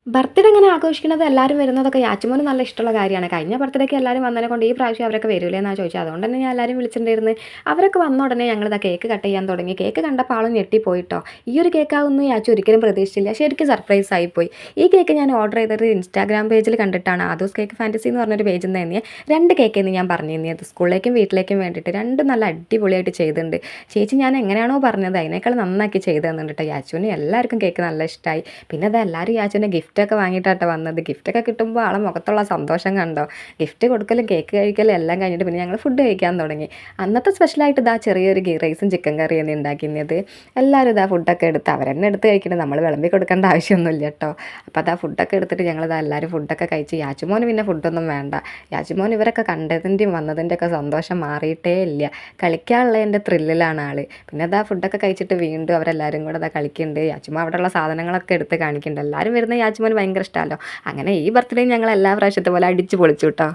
Birthday അങ്ങനെ ആഘോഷിക്കുന്നത് എല്ലാവരും വരുന്നതൊക്കെ യാച്ചുമോന് നല്ല ഇഷ്ടമുള്ള കാര്യമാണ്. കഴിഞ്ഞ ബർത്ത്ഡേക്ക് എല്ലാവരും വന്നതിനെ കൊണ്ട് ഈ പ്രാവശ്യം അവരൊക്കെ വരൂലേന്നാണ് ചോദിച്ചത്. അതുകൊണ്ട് തന്നെ ഞാൻ എല്ലാവരും വിളിച്ചിട്ടുണ്ടായിരുന്നു. അവരൊക്കെ വന്ന ഉടനെ ഞങ്ങളിതാ കേക്ക് കട്ട് ചെയ്യാൻ തുടങ്ങി. കേക്ക് കണ്ടപ്പോൾ ആളും ഞെട്ടിപ്പോയിട്ടോ. ഈ ഒരു കേക്കാവുമെന്ന് യാച്ചു ഒരിക്കലും പ്രതീക്ഷിച്ചില്ല. ശരിക്കും സർപ്രൈസ് ആയിപ്പോയി. ഈ കേക്ക് ഞാൻ ഓർഡർ ചെയ്തത് ഇൻസ്റ്റാഗ്രാം പേജിൽ കണ്ടിട്ടാണ്. ആദൂസ് കേക്ക് ഫാൻറ്റസി എന്ന് പറഞ്ഞൊരു പേജിൽ നിന്ന് തന്നെ 2 കേക്കെന്ന് ഞാൻ പറഞ്ഞിരുന്നത്. സ്കൂളിലേക്കും വീട്ടിലേക്കും വേണ്ടിയിട്ട് 2 നല്ല അടിപൊളിയായിട്ട് ചെയ്തിട്ടുണ്ട്. ചേച്ചി ഞാൻ എങ്ങനെയാണോ പറഞ്ഞത് അതിനേക്കാൾ നന്നാക്കി ചെയ്ത് തന്നിട്ടുണ്ട് കേട്ടോ. യാച്ചുവിന് എല്ലാവർക്കും കേക്ക് നല്ല ഇഷ്ടമായി. പിന്നെ അത് എല്ലാവരും യാച്ചുവിൻ്റെ ഗിഫ്റ്റൊക്കെ വാങ്ങിയിട്ടാട്ടോ വന്നത്. ഗിഫ്റ്റൊക്കെ കിട്ടുമ്പോൾ ആളെ മുഖത്തുള്ള സന്തോഷം കണ്ടോ. ഗിഫ്റ്റ് കൊടുക്കലും കേക്ക് കഴിക്കലും എല്ലാം കഴിഞ്ഞിട്ട് പിന്നെ ഞങ്ങൾ ഫുഡ് കഴിക്കാൻ തുടങ്ങി. അന്നത്തെ സ്പെഷ്യലായിട്ട് ഇതാ ചെറിയൊരു ഗീ റൈസും ചിക്കൻ കറിയാണ് ഉണ്ടാക്കിയത്. എല്ലാവരും ഇതാ ഫുഡൊക്കെ എടുത്ത് അവരെന്നെ എടുത്ത് കഴിക്കണം. നമ്മൾ വിളമ്പി കൊടുക്കേണ്ട ആവശ്യമൊന്നുമില്ല കേട്ടോ. അപ്പോൾ അതാ ഫുഡൊക്കെ എടുത്തിട്ട് ഞങ്ങളിതാ എല്ലാവരും ഫുഡൊക്കെ കഴിച്ച് യാച്ചുമോന് പിന്നെ ഫുഡൊന്നും വേണ്ട. യാച്ചുമോൻ ഇവരൊക്കെ കണ്ടതിൻ്റെയും വന്നതിൻ്റെയൊക്കെ സന്തോഷം മാറിയിട്ടേ ഇല്ല. കളിക്കാനുള്ളതിൻ്റെ ത്രില്ലിലാണ് ആൾ. പിന്നെ അതാ ഫുഡൊക്കെ കഴിച്ചിട്ട് വീണ്ടും അവരെല്ലാവരും കൂടെ അതാ കളിക്കുന്നുണ്ട്. യാച്ചുമോ അവിടെയുള്ള സാധനങ്ങളൊക്കെ എടുത്ത് കാണിക്കുന്നുണ്ട്. എല്ലാവരും വരുന്ന യാച്ചുമോന് ഭയങ്കര ഇഷ്ടമല്ലോ. അങ്ങനെ ഈ ബർത്ത്ഡേ ഞങ്ങൾ എല്ലാ പ്രാവശ്യത്തെ പോലെ അടിച്ച് പൊളിച്ചു കേട്ടോ.